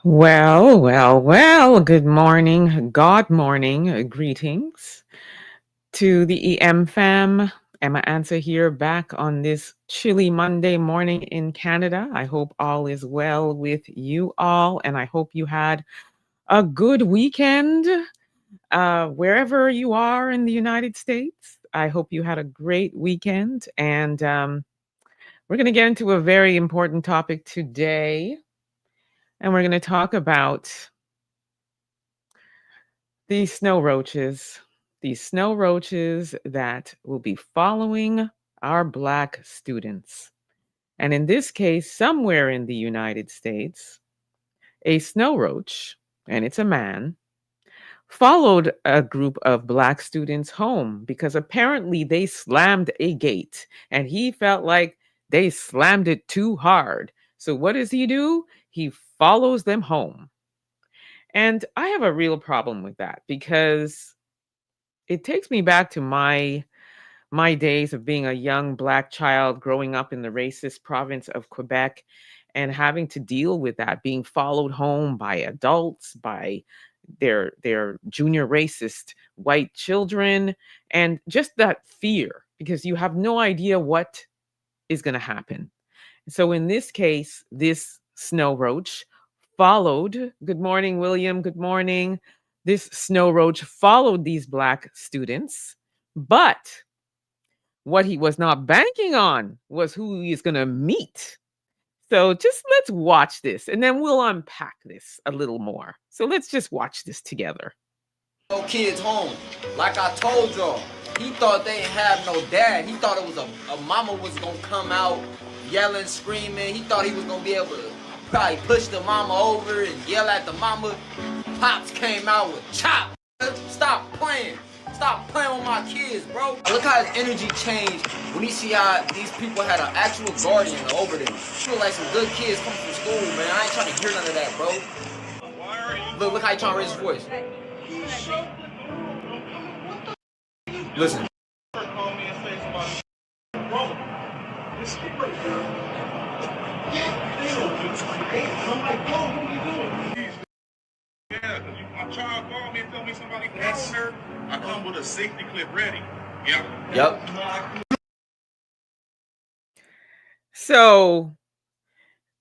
Well. Good morning, God morning, greetings to the EM fam. Emma Ansah here, back on this chilly Monday morning in Canada. I hope all is well with you all, and I hope you had a good weekend wherever you are in the United States. I hope you had a great weekend, and we're going to get into a very important topic today, and we're going to talk about these snow roaches, these snow roaches that will be following our Black students. And in this case, somewhere in the United States, a snow roach, and it's a man, followed a group of Black students home because apparently they slammed a gate and he felt like they slammed it too hard. So what does he do? He follows them home. And I have a real problem with that because it takes me back to my days of being a young Black child growing up in the racist province of Quebec and having to deal with that, being followed home by adults, by their junior racist white children, and just that fear because you have no idea what is going to happen. So in this case, this snow roach followed, good morning, William, good morning. This snow roach followed these Black students, but what he was not banking on was who he is going to meet. So just let's watch this and then we'll unpack this a little more. So let's just watch this together. No kids home. Like I told y'all, he thought they ain't have no dad. He thought it was a mama was gonna come out yelling, screaming. He thought he was gonna be able to probably push the mama over and yell at the mama. Pops came out with chop. Stop playing. Stop playing with my kids, bro. Look how his energy changed when he see how these people had an actual guardian over them. Feel like some good kids come from school, man. I ain't trying to hear none of that, bro. Look how he trying to raise his voice. Listen. Yeah, my child called me and told me somebody found her. I come with a safety clip ready. Yep. So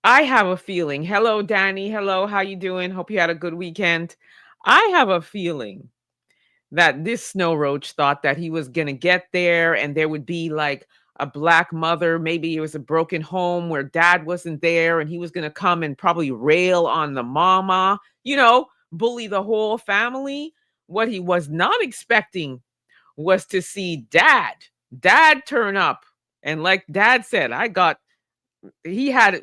I have a feeling. Hello, Danny. Hello, how you doing? Hope you had a good weekend. I have a feeling that this snow roach thought that he was going to get there and there would be like a Black mother. Maybe it was a broken home where dad wasn't there and he was going to come and probably rail on the mama, bully the whole family. What he was not expecting was to see dad turn up. And like dad said, we had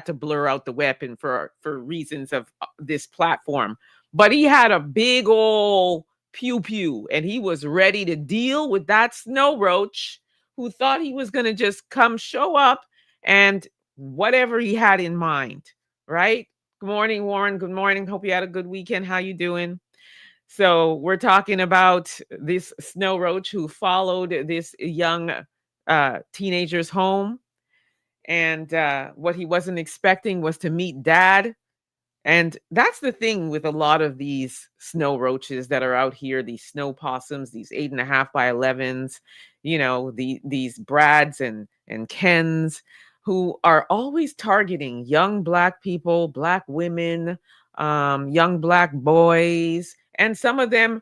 to blur out the weapon for reasons of this platform, but he had a big old pew pew and he was ready to deal with that snow roach who thought he was going to just come show up and whatever he had in mind, right? Good morning, Warren. Good morning. Hope you had a good weekend. How you doing? So we're talking about this snow roach who followed this young teenager's home, and what he wasn't expecting was to meet dad. And that's the thing with a lot of these snow roaches that are out here, these snow possums, these 8.5 by 11s, these Brads and Kens, who are always targeting young Black people, Black women, young Black boys, and some of them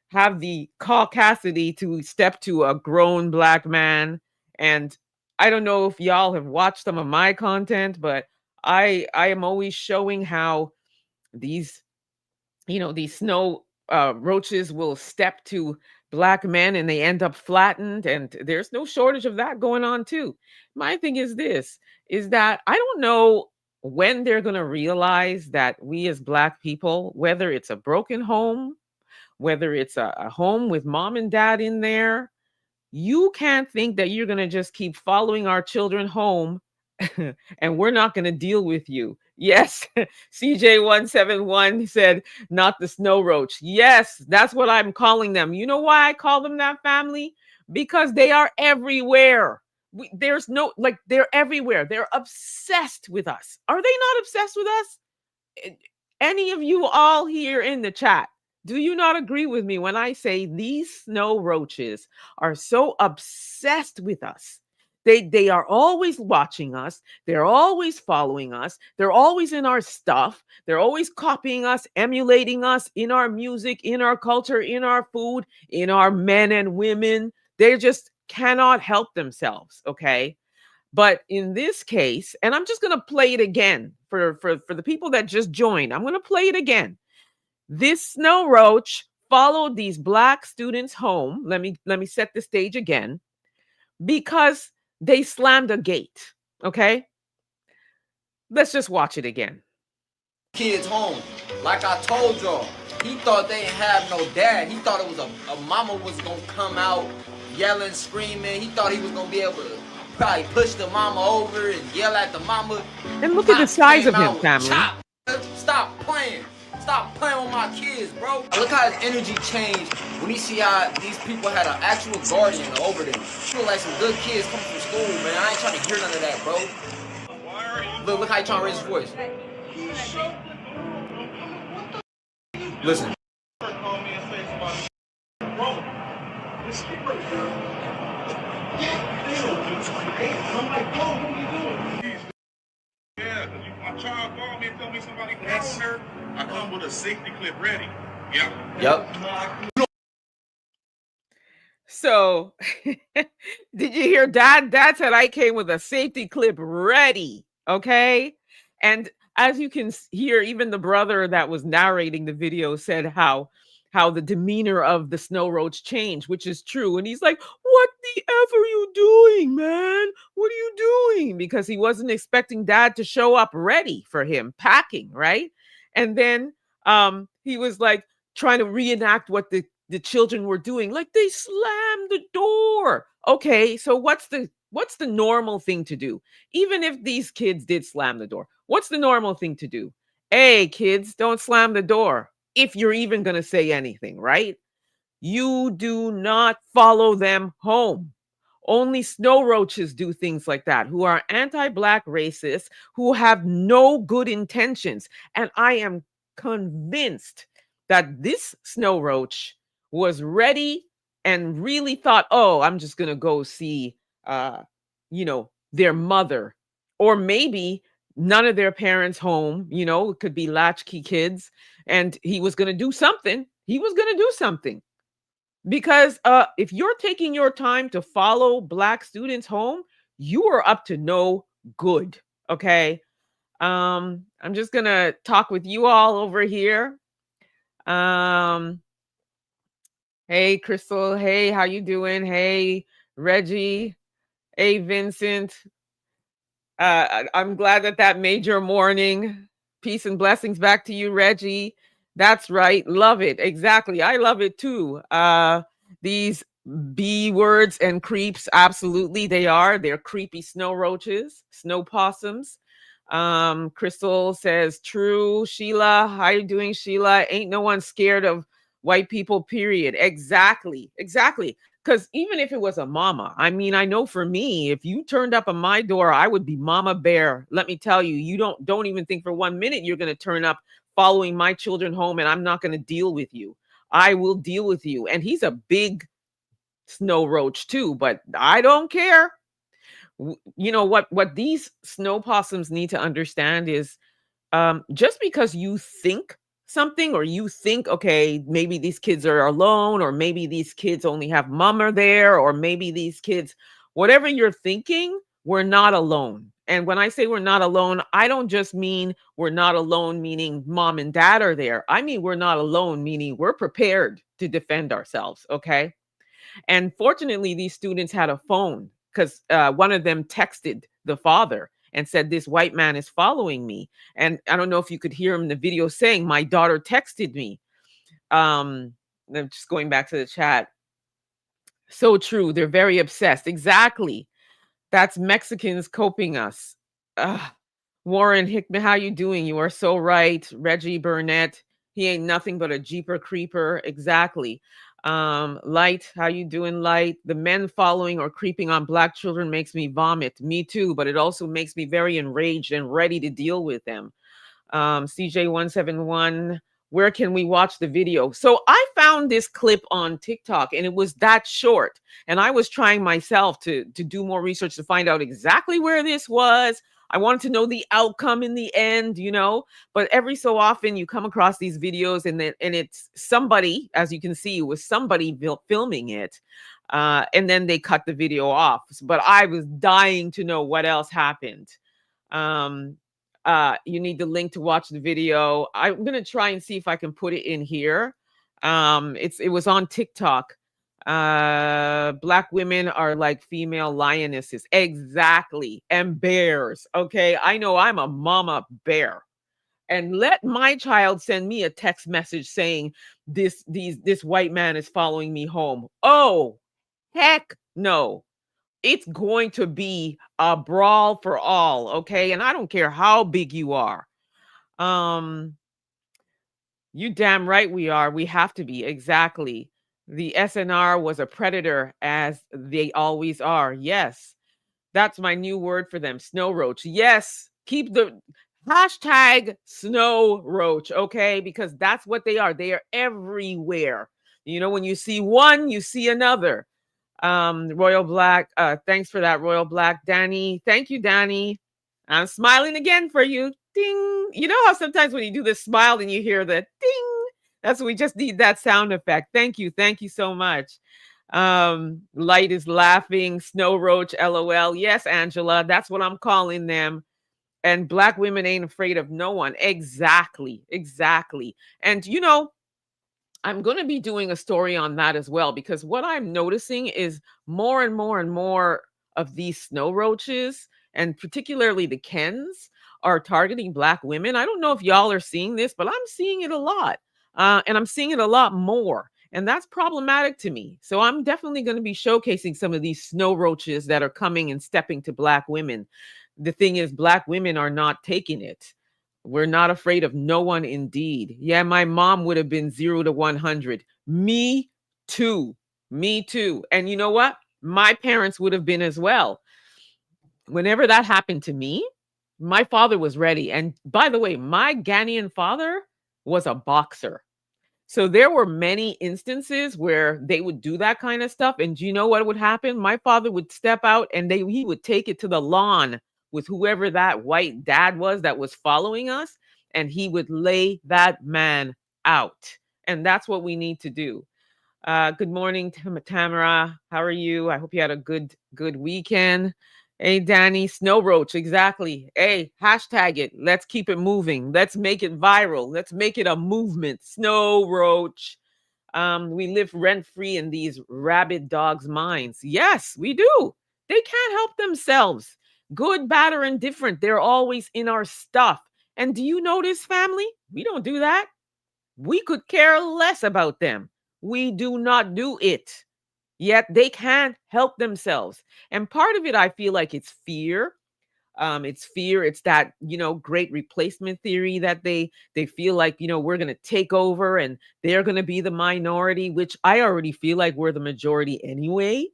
have the caucasity to step to a grown Black man. And I don't know if y'all have watched some of my content, but I am always showing how these these snow roaches will step to Black men and they end up flattened, and there's no shortage of that going on too. My thing is this, is that I don't know when they're going to realize that we as Black people, whether it's a broken home, whether it's a home with mom and dad in there, you can't think that you're going to just keep following our children home and we're not going to deal with you. Yes, CJ171 said, not the snow roach. Yes, that's what I'm calling them. You know why I call them that, family? Because they are everywhere. There's no, like, they're everywhere. They're obsessed with us. Are they not obsessed with us? Any of you all here in the chat, do you not agree with me when I say these snow roaches are so obsessed with us? They are always watching us. They're always following us. They're always in our stuff. They're always copying us, emulating us in our music, in our culture, in our food, in our men and women. They just cannot help themselves, okay? But in this case, and I'm just going to play it again for the people that just joined. I'm going to play it again. This snow roach followed these black students home. Let me set the stage again because they slammed a gate. Okay? Let's just watch it again. Kids home. Like I told y'all, he thought they didn't have no dad. He thought it was a mama was gonna come out yelling, screaming. He thought he was gonna be able to probably push the mama over and yell at the mama. And look at the size of him, with family. chop. Stop playing. Stop playing with my kids, bro. Look how his energy changed when he see how these people had an actual guardian over them. Feel like some good kids come from school, man. I ain't trying to hear none of that, bro. Look how he trying to raise his voice. Listen. Yeah, my child called me and told me somebody found her. I come with a safety clip ready. Yep. So, did you hear Dad? Dad said I came with a safety clip ready. Okay. And as you can hear, even the brother that was narrating the video said how the demeanor of the snow roach changed, which is true. And he's like, "What the F are you doing, man? What are you doing?" Because he wasn't expecting Dad to show up ready for him, packing, right? And then he was like trying to reenact what the children were doing, like they slammed the door. Okay, so what's the normal thing to do? Even if these kids did slam the door, what's the normal thing to do? Hey, kids, don't slam the door. If you're even going to say anything, right? You do not follow them home. Only snow roaches do things like that, who are anti-Black racists, who have no good intentions. And I am convinced that this snow roach was ready and really thought, oh, I'm just going to go see, their mother, or maybe none of their parents home, it could be latchkey kids. And he was going to do something. He was going to do something. Because if you're taking your time to follow Black students home, you are up to no good. Okay. I'm just gonna talk with you all over here. Hey Crystal, hey, how you doing? Hey Reggie, hey Vincent. I'm glad that made your morning. Peace and blessings back to you, Reggie. That's right. Love it. Exactly. I love it too. These B words and creeps, absolutely they are. They're creepy snow roaches, snow possums. Crystal says, true. Sheila, how you doing, Sheila? Ain't no one scared of white people, period. Exactly. Because even if it was a mama, I mean, I know for me, if you turned up on my door, I would be Mama Bear. Let me tell you, you don't even think for 1 minute you're going to turn up following my children home, and I'm not going to deal with you. I will deal with you. And he's a big snow roach too, but I don't care. You know what these snow possums need to understand is just because you think something, or you think, okay, maybe these kids are alone, or maybe these kids only have mama there, or maybe these kids, whatever you're thinking, we're not alone. And when I say we're not alone, I don't just mean we're not alone meaning mom and dad are there. I mean we're not alone meaning we're prepared to defend ourselves. Okay. And fortunately, these students had a phone, because one of them texted the father and said, this white man is following me. And I don't know if you could hear him in the video saying, my daughter texted me. I'm just going back to the chat. So true. They're very obsessed. Exactly. That's Mexicans coping us. Warren Hickman, how you doing? You are so right. Reggie Burnett, he ain't nothing but a Jeeper creeper. Exactly. Light, how you doing, Light? The men following or creeping on Black children makes me vomit. Me too, but it also makes me very enraged and ready to deal with them. CJ171, where can we watch the video? So I found this clip on TikTok and it was that short. And I was trying myself to do more research to find out exactly where this was. I wanted to know the outcome in the end, you know, but every so often you come across these videos and it's somebody, as you can see, it was somebody filming it. And then they cut the video off. But I was dying to know what else happened. Um, you need the link to watch the video. I'm gonna try and see if I can put it in here. It was on TikTok. Black women are like female lionesses. Exactly. And bears. Okay. I know I'm a mama bear. And let my child send me a text message saying this white man is following me home. Oh, heck no. It's going to be a brawl for all, okay? And I don't care how big you are. Um, you damn right we are. We have to be. Exactly. The SNR was a predator, as they always are. Yes. That's my new word for them. Snow roach. Yes. Keep the hashtag snow roach, okay? Because that's what they are. They are everywhere. You know, when you see one, you see another. Royal Black, thanks for that, Royal Black. Danny, thank you, Danny. I'm smiling again for you. Ding. You know how sometimes when you do this smile and you hear the ding, that's what we just need, that sound effect. Thank you. Thank you so much. Light is laughing. Snow roach, LOL. Yes, Angela, that's what I'm calling them. And black women ain't afraid of no one. Exactly. Exactly. And you know, I'm going to be doing a story on that as well, because what I'm noticing is more and more and more of these snow roaches, and particularly the Kens, are targeting black women. I don't know if y'all are seeing this, but I'm seeing it a lot. And I'm seeing it a lot more. And that's problematic to me. So I'm definitely going to be showcasing some of these snow roaches that are coming and stepping to black women. The thing is, black women are not taking it. We're not afraid of no one, indeed. Yeah, my mom would have been 0 to 100. Me too. Me too. And you know what? My parents would have been as well. Whenever that happened to me, my father was ready. And by the way, my Ghanaian father was a boxer. So there were many instances where they would do that kind of stuff. And do you know what would happen? My father would step out and he would take it to the lawn with whoever that white dad was that was following us, and he would lay that man out. And that's what we need to do. Good morning, Tamara. How are you? I hope you had a good weekend. Hey, Danny, snow roach, exactly. Hey, hashtag it. Let's keep it moving. Let's make it viral. Let's make it a movement. Snow roach. We live rent free in these rabid dogs' minds. Yes, we do. They can't help themselves. Good, bad, or indifferent. They're always in our stuff. And do you notice, family? We don't do that. We could care less about them. We do not do it. Yet they can't help themselves. And part of it, I feel like it's fear. It's fear. It's that, you know, great replacement theory that they feel like, you know, we're going to take over and they're going to be the minority, which I already feel like we're the majority anyway.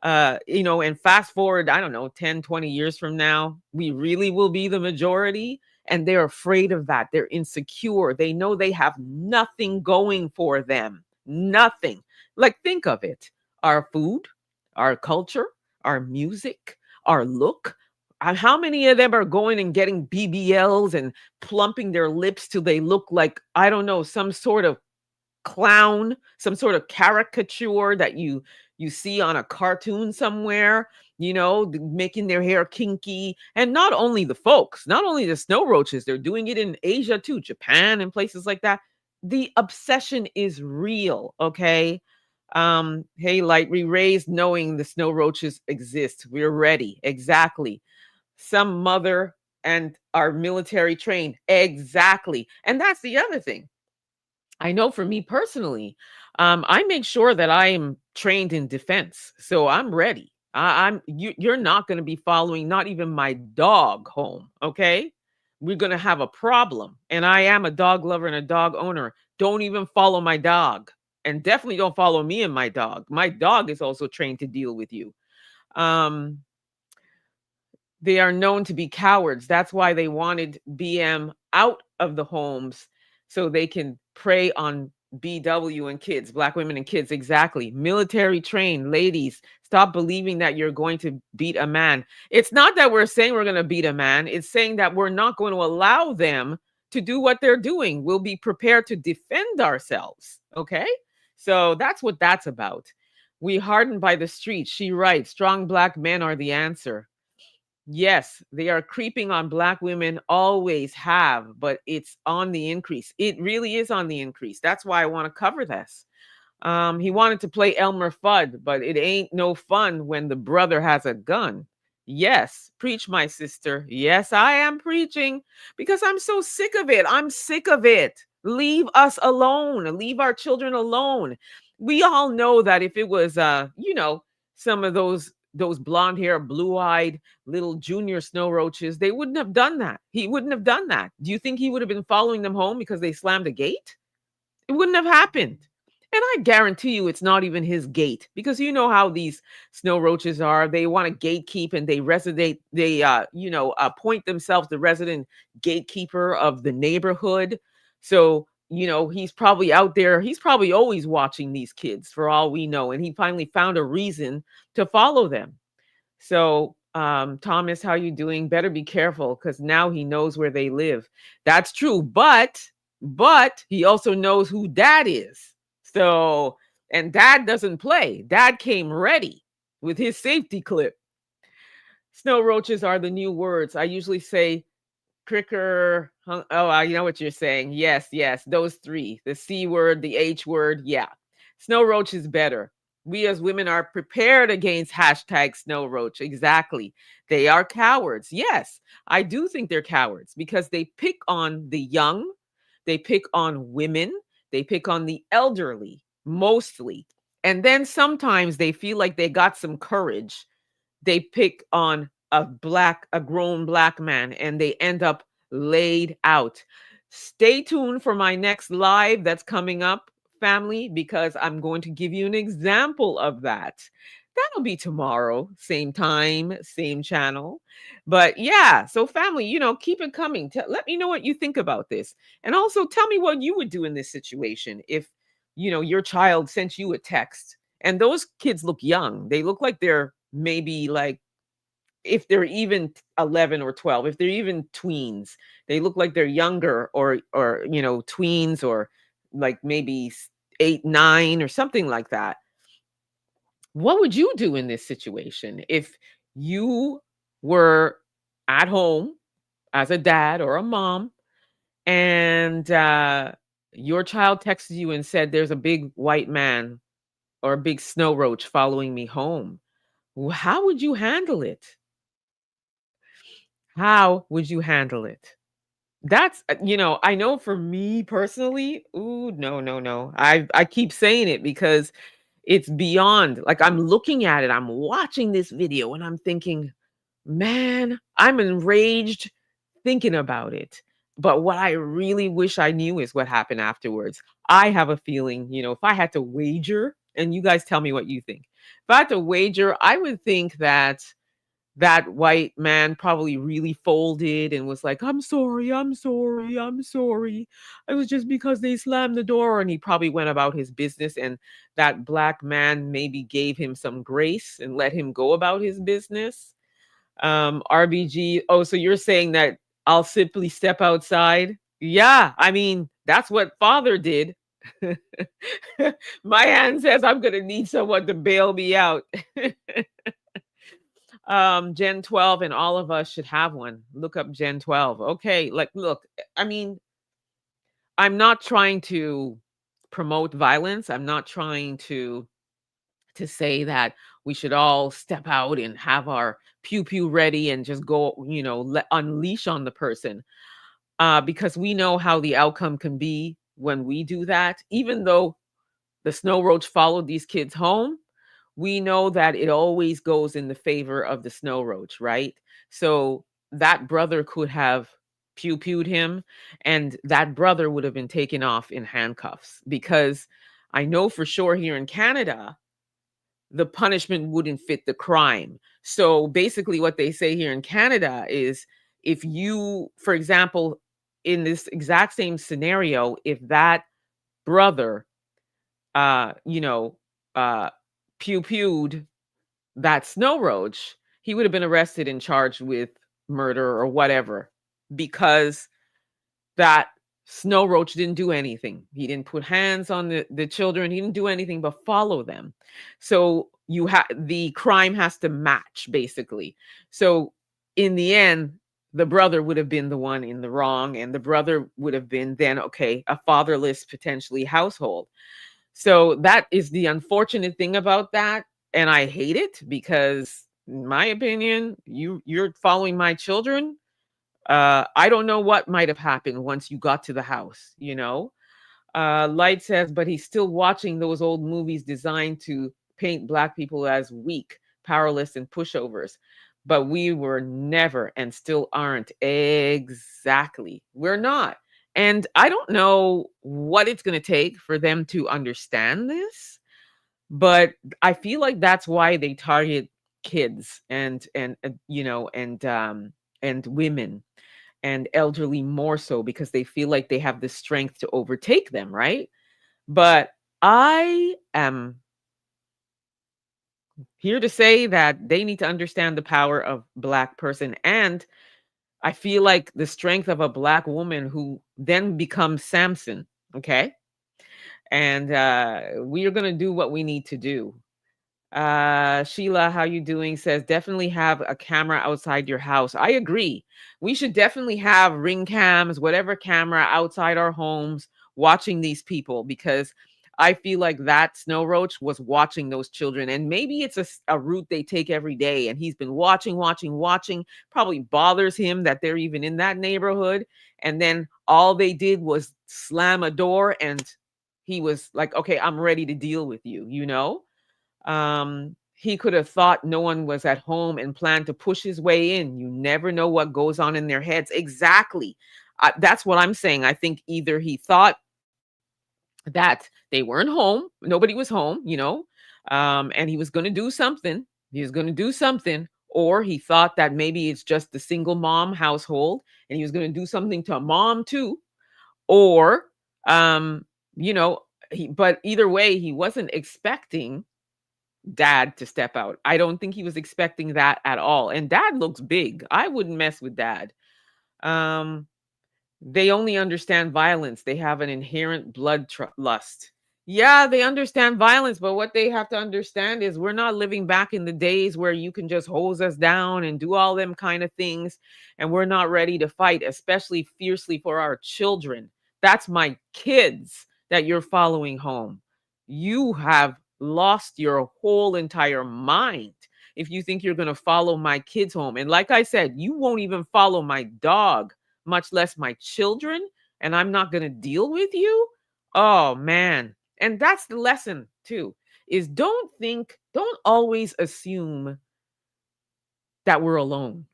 You know, and fast forward, I don't know, 10, 20 years from now, we really will be the majority. And they're afraid of that. They're insecure. They know they have nothing going for them. Nothing. Like, think of it. Our food, our culture, our music, our look. How many of them are going and getting BBLs and plumping their lips till they look like, I don't know, some sort of clown, some sort of caricature that you see on a cartoon somewhere, you know, making their hair kinky. And not only the folks, not only the snow roaches, they're doing it in Asia too, Japan and places like that. The obsession is real, okay? Hey, light, we raised knowing the snow roaches exist. We're ready. Exactly. Some mother and our military trained. Exactly. And that's the other thing. I know for me personally, I make sure that I am trained in defense. So I'm ready. You're not going to be following not even my dog home, okay? We're going to have a problem. And I am a dog lover and a dog owner. Don't even follow my dog. And definitely don't follow me and my dog. My dog is also trained to deal with you. Um, they are known to be cowards. That's why they wanted BM out of the homes so they can prey on BW and kids, black women and kids. Exactly. Military trained ladies, stop believing that you're going to beat a man. It's not that we're saying we're going to beat a man, it's saying that we're not going to allow them to do what they're doing. We'll be prepared to defend ourselves. Okay. So that's what that's about. We hardened by the streets. She writes, strong black men are the answer. Yes, they are creeping on black women, always have, but it's on the increase. It really is on the increase. That's why I want to cover this. He wanted to play Elmer Fudd, but it ain't no fun when the brother has a gun. Yes, preach, my sister. Yes, I am preaching because I'm so sick of it. I'm sick of it. Leave us alone. Leave our children alone. We all know that if it was, some of those blonde hair, blue eyed little junior snow roaches, they wouldn't have done that. He wouldn't have done that. Do you think he would have been following them home because they slammed a gate? It wouldn't have happened. And I guarantee you it's not even his gate because you know how these snow roaches are. They want to gatekeep and they appoint themselves the resident gatekeeper of the neighborhood. So, he's probably out there. He's probably always watching these kids for all we know. And he finally found a reason to follow them. So, Thomas, how you doing? Better be careful because now he knows where they live. That's true. But he also knows who dad is. So, and dad doesn't play. Dad came ready with his safety clip. Snow roaches are the new words. I usually say cricker. Oh, I know what you're saying. Yes, those three. The C word, the H word. Yeah. Snow roach is better. We as women are prepared against hashtag snow roach. Exactly. They are cowards. Yes, I do think they're cowards because they pick on the young. They pick on women. They pick on the elderly, mostly. And then sometimes they feel like they got some courage. They pick on a grown black man, and they end up laid out. Stay tuned for my next live that's coming up, family, because I'm going to give you an example of that. That'll be tomorrow, same time, same channel. But yeah, so family, keep it coming. Let me know what you think about this. And also tell me what you would do in this situation if, your child sent you a text. And those kids look young. They look like they're maybe like, if they're even 11 or 12, if they're even tweens, they look like they're younger or tweens or like maybe 8, 9 or something like that. What would you do in this situation if you were at home as a dad or a mom and your child texted you and said, there's a big white man or a big snow roach following me home? How would you handle it? How would you handle it? That's, I know for me personally, ooh, no. I keep saying it because it's beyond, like, I'm looking at it, I'm watching this video and I'm thinking, man, I'm enraged thinking about it. But what I really wish I knew is what happened afterwards. I have a feeling, if I had to wager, and you guys tell me what you think. If I had to wager, I would think that that white man probably really folded and was like, I'm sorry. It was just because they slammed the door. And he probably went about his business. And that black man maybe gave him some grace and let him go about his business. RBG. Oh, so you're saying that I'll simply step outside? Yeah, I mean, that's what father did. My hand says I'm going to need someone to bail me out. Gen 12, and all of us should have one. Look up Gen 12. Okay, like, look, I mean, I'm not trying to promote violence. I'm not trying to say that we should all step out and have our pew pew ready and just go, unleash on the person. Because we know how the outcome can be when we do that. Even though the snow roach followed these kids home, we know that it always goes in the favor of the snow roach, right? So that brother could have pew-pewed him, and that brother would have been taken off in handcuffs, because I know for sure here in Canada, the punishment wouldn't fit the crime. So basically what they say here in Canada is, if you, for example, in this exact same scenario, if that brother, you know, uh, pew pewed that Snow Roach, he would have been arrested and charged with murder or whatever, because that Snow Roach didn't do anything. He didn't put hands on the children. He didn't do anything but follow them. So you have the crime has to match basically. So in the end, the brother would have been the one in the wrong, and the brother would have been then okay, a fatherless potentially household. So that is the unfortunate thing about that. And I hate it because in my opinion, you're following my children. I don't know what might have happened once you got to the house, you know. Light says, but he's still watching those old movies designed to paint black people as weak, powerless, and pushovers. But we were never and still aren't. Exactly. We're not. And I don't know what it's going to take for them to understand this, but I feel like that's why they target kids and women and elderly more so, because they feel like they have the strength to overtake them, right? But I am here to say that they need to understand the power of black person, and I feel like the strength of a black woman who then becomes Samson, okay? And we are going to do what we need to do. Sheila, how you doing? Says definitely have a camera outside your house. I agree. We should definitely have ring cams, whatever camera outside our homes, watching these people, because I feel like that Snow Roach was watching those children, and maybe it's a route they take every day, and he's been watching. Probably bothers him that they're even in that neighborhood, and then all they did was slam a door, and he was like, "Okay, I'm ready to deal with you," you know. He could have thought no one was at home and planned to push his way in. You never know what goes on in their heads. Exactly. That's what I'm saying. I think either he thought that they weren't home, nobody was home, you know, and he was going to do something. He was going to do something, or he thought that maybe it's just the single mom household, and he was going to do something to mom too, or, um, you know, but either way, he wasn't expecting dad to step out. I don't think he was expecting that at all. And dad looks big. I wouldn't mess with dad. Um, they only understand violence. They have an inherent lust. Yeah, they understand violence, but what they have to understand is we're not living back in the days where you can just hose us down and do all them kind of things. And we're not ready to fight, especially fiercely for our children. That's my kids that you're following home. You have lost your whole entire mind if you think you're going to follow my kids home. And like I said, you won't even follow my dog, much less my children, and I'm not going to deal with you. Oh man. And that's the lesson too, is don't always assume that we're alone.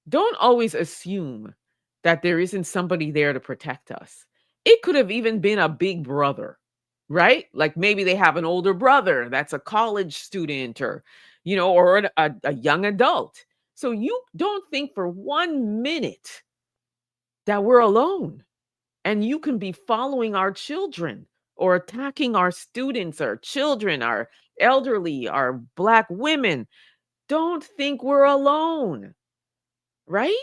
Don't always assume that there isn't somebody there to protect us. It could have even been a big brother, right? Like maybe they have an older brother that's a college student, or, you know, or a young adult. So you don't think for 1 minute that we're alone, and you can be following our children or attacking our students, our children, our elderly, our black women. Don't think we're alone, right?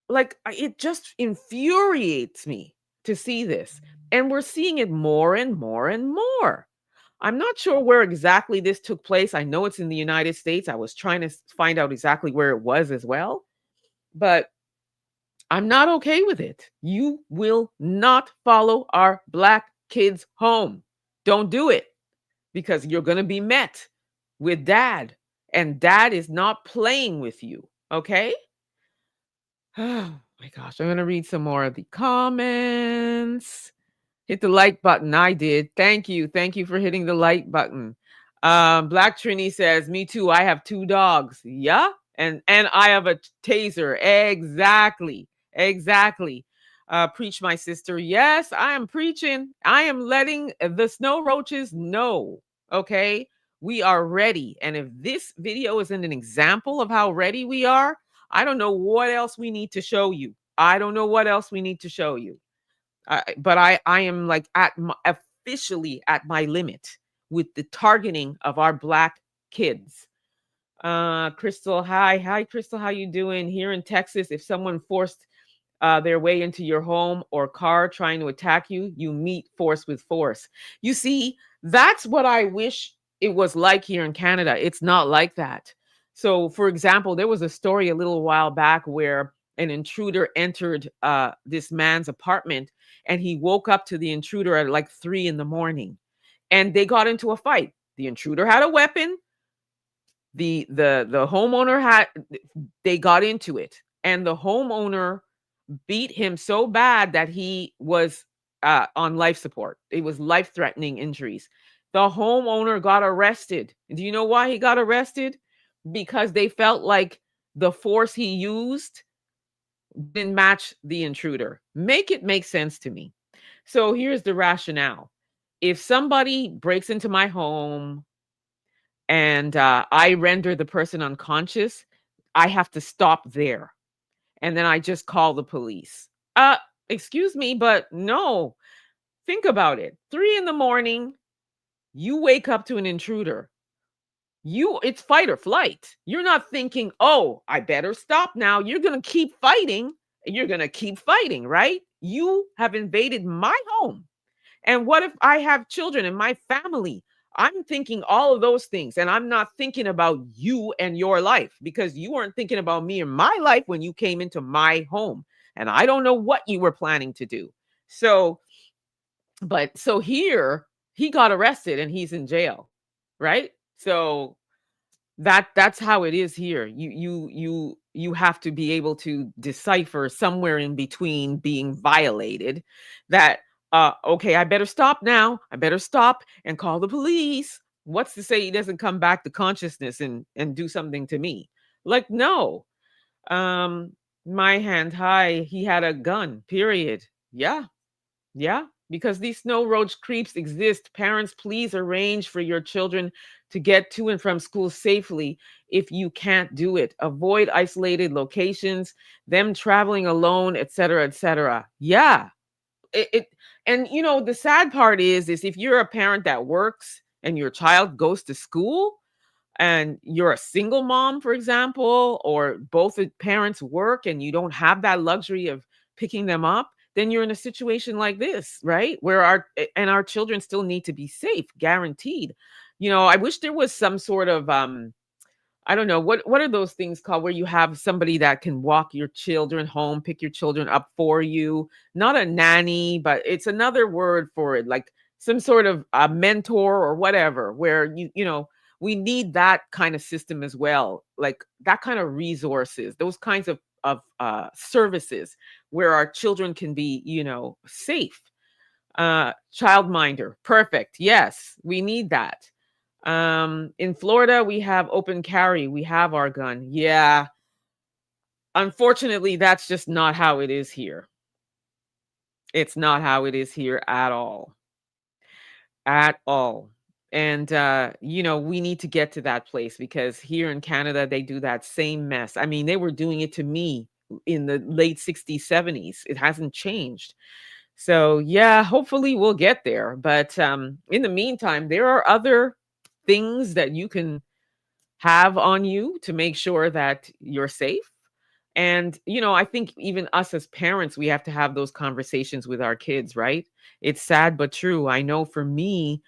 Like it just infuriates me to see this. And we're seeing it more and more and more. I'm not sure where exactly this took place. I know it's in the United States. I was trying to find out exactly where it was as well. But I'm not okay with it. You will not follow our black kids home. Don't do it, because you're going to be met with dad, and dad is not playing with you. Okay. Oh my gosh. I'm going to read some more of the comments. Hit the like button. I did. Thank you. Thank you for hitting the like button. Black Trini says, me too. I have 2 dogs. Yeah. And I have a taser. Exactly. Exactly. Preach, my sister. Yes, I am preaching. I am letting the snow roaches know. Okay. We are ready. And if this video isn't an example of how ready we are, I don't know what else we need to show you. I don't know what else we need to show you. But I am like officially at my limit with the targeting of our black kids. Crystal, hi Crystal, how you doing? Here in Texas, if someone forced their way into your home or car trying to attack you, you meet force with force. You see, that's what I wish it was like here in Canada. It's not like that. So, for example, there was a story a little while back where an intruder entered this man's apartment, and he woke up to the intruder at like 3 in the morning, and they got into a fight. The intruder had a weapon. The homeowner had, they got into it, and the homeowner beat him so bad that he was on life support. It was life threatening injuries. The homeowner got arrested. Do you know why he got arrested? Because they felt like the force he used didn't match the intruder. Make it make sense to me. So here's the rationale. If somebody breaks into my home and I render the person unconscious, I have to stop there. And then I just call the police. Excuse me, but no. Think about it. 3 in the morning, you wake up to an intruder. It's fight or flight. You're not thinking, oh, I better stop now. You're going to keep fighting. And you're going to keep fighting, right? You have invaded my home. And what if I have children in my family? I'm thinking all of those things, and I'm not thinking about you and your life, because you weren't thinking about me and my life when you came into my home. And I don't know what you were planning to do. So here he got arrested and he's in jail, right? So that's how it is here. You have to be able to decipher somewhere in between being violated that okay, I better stop now. I better stop and call the police. What's to say he doesn't come back to consciousness and do something to me? Like, no. Um my hand high, he had a gun, period. Yeah. Yeah, because these snow roach creeps exist. Parents, please arrange for your children to get to and from school safely if you can't do it. Avoid isolated locations, them traveling alone, etc., etc. Yeah. And the sad part is if you're a parent that works and your child goes to school, and you're a single mom, for example, or both the parents work and you don't have that luxury of picking them up, then you're in a situation like this, right? Where our children still need to be safe, guaranteed. I wish there was some sort of I don't know, what are those things called where you have somebody that can walk your children home, pick your children up for you? Not a nanny, but it's another word for it, like some sort of a mentor or whatever, where we need that kind of system as well, like that kind of resources, those kinds of services where our children can be, safe. Childminder, perfect. Yes, we need that. In Florida, we have open carry. We have our gun. Yeah. Unfortunately, that's just not how it is here. It's not how it is here at all. At all. And we need to get to that place, because here in Canada, they do that same mess. I mean, they were doing it to me in the late 60s, 70s. It hasn't changed. So yeah, hopefully we'll get there. But in the meantime, there are other things that you can have on you to make sure that you're safe. And, I think even us as parents, we have to have those conversations with our kids, right? It's sad but true. I know for me,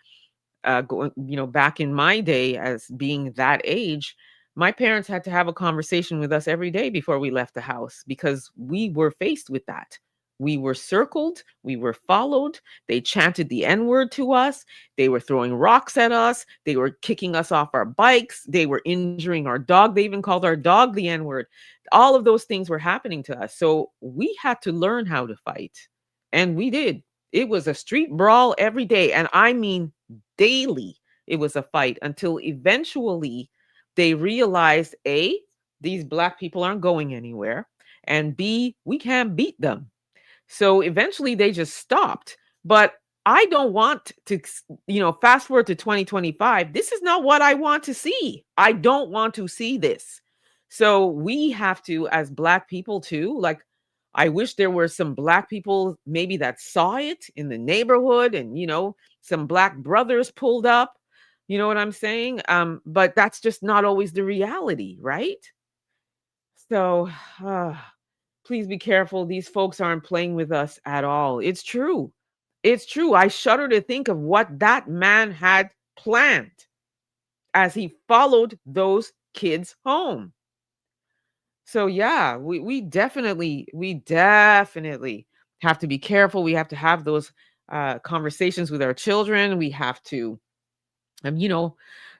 going, back in my day as being that age, my parents had to have a conversation with us every day before we left the house, because we were faced with that. We were circled, we were followed. They chanted the N-word to us. They were throwing rocks at us. They were kicking us off our bikes. They were injuring our dog. They even called our dog the N-word. All of those things were happening to us. So we had to learn how to fight. And we did. It was a street brawl every day. And I mean, daily, it was a fight, until eventually they realized, A, these Black people aren't going anywhere, and B, we can't beat them. So eventually they just stopped. But I don't want to, fast forward to 2025. This is not what I want to see. I don't want to see this. So we have to, as Black people too, like, I wish there were some black people maybe that saw it in the neighborhood, and some black brothers pulled up. You know what I'm saying? But that's just not always the reality, right? So uh, please be careful. These folks aren't playing with us at all. It's true. It's true. I shudder to think of what that man had planned as he followed those kids home. So yeah, we definitely have to be careful. We have to have those conversations with our children. We have to um, you know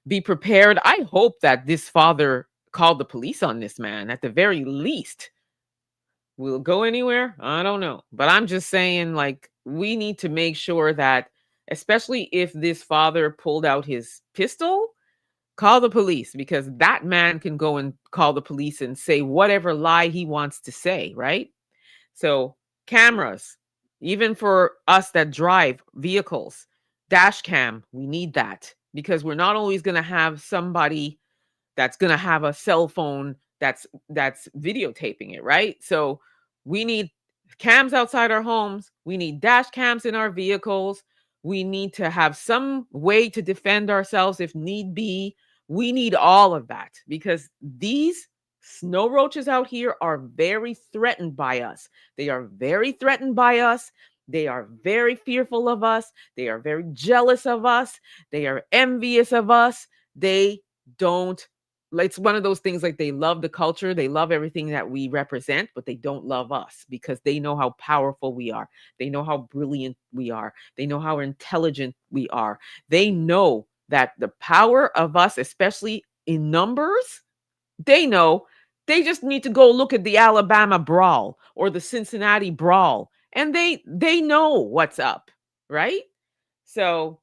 be prepared. I hope that this father called the police on this man at the very least. Will it go anywhere? I don't know. But I'm just saying, like, we need to make sure that, especially if this father pulled out his pistol, call the police, because that man can go and call the police and say whatever lie he wants to say, right? So, cameras, even for us that drive vehicles, dash cam, we need that, because we're not always going to have somebody that's going to have a cell phone that's videotaping it, right? So we need cams outside our homes, we need dash cams in our vehicles, we need to have some way to defend ourselves if need be. We need all of that, because these snow roaches out here are very threatened by us. They are very threatened by us. They are very fearful of us. They are very jealous of us. They are envious of us. They don't, it's one of those things, like, they love the culture, they love everything that we represent, but they don't love us because they know how powerful we are. They know how brilliant we are. They know how intelligent we are. They know that the power of us, especially in numbers, they know. They just need to go look at the Alabama brawl or the Cincinnati brawl, and they know what's up, right? So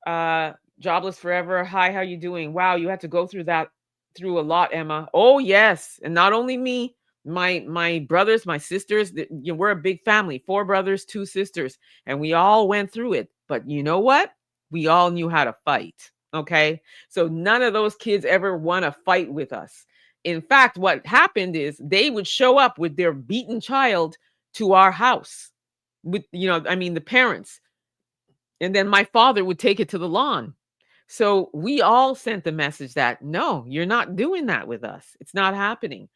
uh jobless forever, hi, how you doing? Wow, you had to go through a lot, Emma. Oh yes, and not only me, my brothers, my sisters, we're a big family, 4 brothers, 2 sisters, and we all went through it. But you know what? We all knew how to fight. Okay, so none of those kids ever want to fight with us. In fact, what happened is they would show up with their beaten child to our house, with, I mean, the parents, and then my father would take it to the lawn. So we all sent the message that no, you're not doing that with us. It's not happening.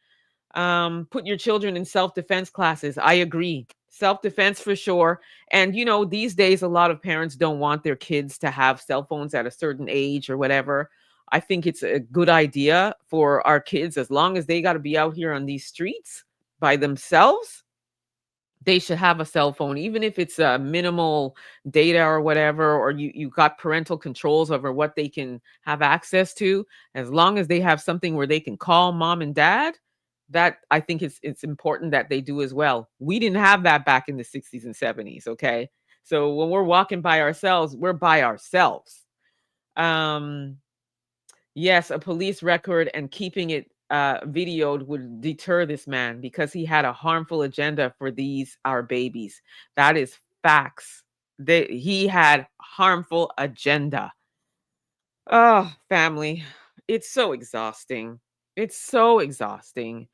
Put your children in self-defense classes. I agree. Self-defense for sure. And these days a lot of parents don't want their kids to have cell phones at a certain age or whatever. I think it's a good idea for our kids, as long as they got to be out here on these streets by themselves, they should have a cell phone, even if it's a minimal data or whatever, or you got parental controls over what they can have access to. As long as they have something where they can call mom and dad, that, I think it's important that they do as well. We didn't have that back in the 60s and 70s, okay? So when we're walking by ourselves, we're by ourselves. Um Yes, a police record and keeping it videoed would deter this man, because he had a harmful agenda for these, our babies. That is facts. He had harmful agenda. Oh, family, it's so exhausting. It's so exhausting.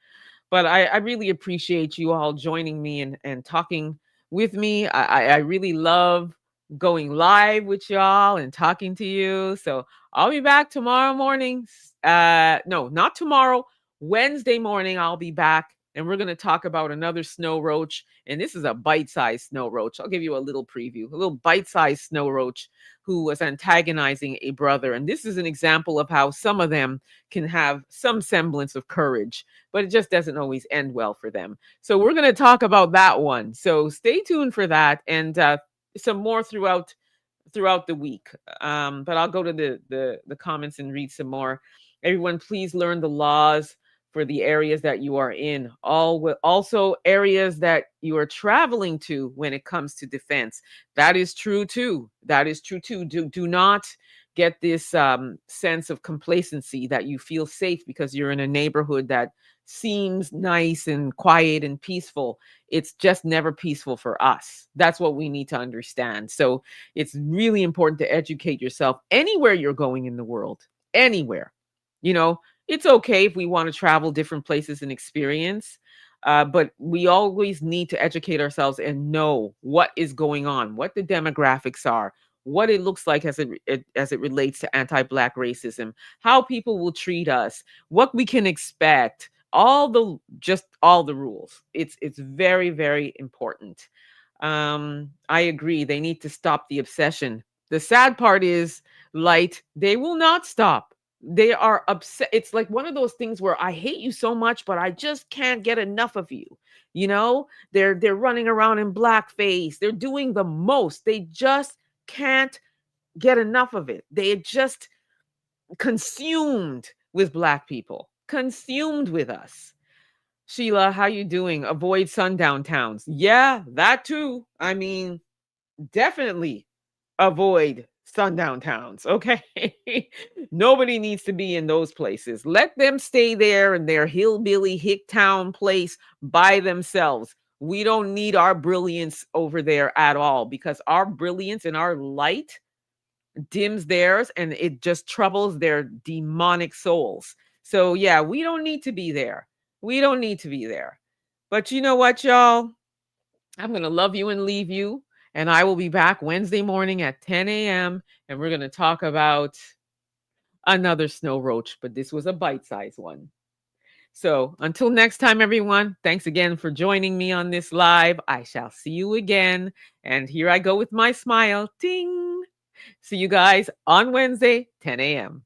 But I really appreciate you all joining me and talking with me. I really love going live with y'all and talking to you. So I'll be back tomorrow morning. No, not tomorrow. Wednesday morning, I'll be back, and we're going to talk about another snow roach. And this is a bite-sized snow roach. I'll give you a little preview. A little bite-sized snow roach who was antagonizing a brother. And this is an example of how some of them can have some semblance of courage, but it just doesn't always end well for them. So we're going to talk about that one. So stay tuned for that, and some more throughout the week. But I'll go to the comments and read some more. Everyone, please learn the laws for the areas that you are in. Also areas that you are traveling to when it comes to defense. That is true too. That is true too. Do not get this sense of complacency that you feel safe because you're in a neighborhood that seems nice and quiet and peaceful. It's just never peaceful for us. That's what we need to understand. So it's really important to educate yourself anywhere you're going in the world, anywhere. It's okay if we want to travel different places and experience. But we always need to educate ourselves and know what is going on, what the demographics are, what it looks like as it relates to anti-black racism, how people will treat us, what we can expect, all the rules. It's very, very important. I agree. They need to stop the obsession. The sad part is, Light, they will not stop. They are upset. It's like one of those things where I hate you so much, but I just can't get enough of you. They're running around in blackface. They're doing the most. They just can't get enough of it. They are just consumed with black people, consumed with us. Sheila, how you doing? Avoid sundown towns. Yeah, that too. I mean, definitely avoid sundown towns. Okay. Nobody needs to be in those places. Let them stay there in their hillbilly hick town place by themselves. We don't need our brilliance over there at all, because our brilliance and our light dims theirs and it just troubles their demonic souls. So, yeah, we don't need to be there. We don't need to be there. But you know what, y'all? I'm going to love you and leave you. And I will be back Wednesday morning at 10 a.m. And we're going to talk about another snow roach, but this was a bite sized one. So until next time, everyone, thanks again for joining me on this live. I shall see you again. And here I go with my smile. Ting. See you guys on Wednesday, 10 a.m.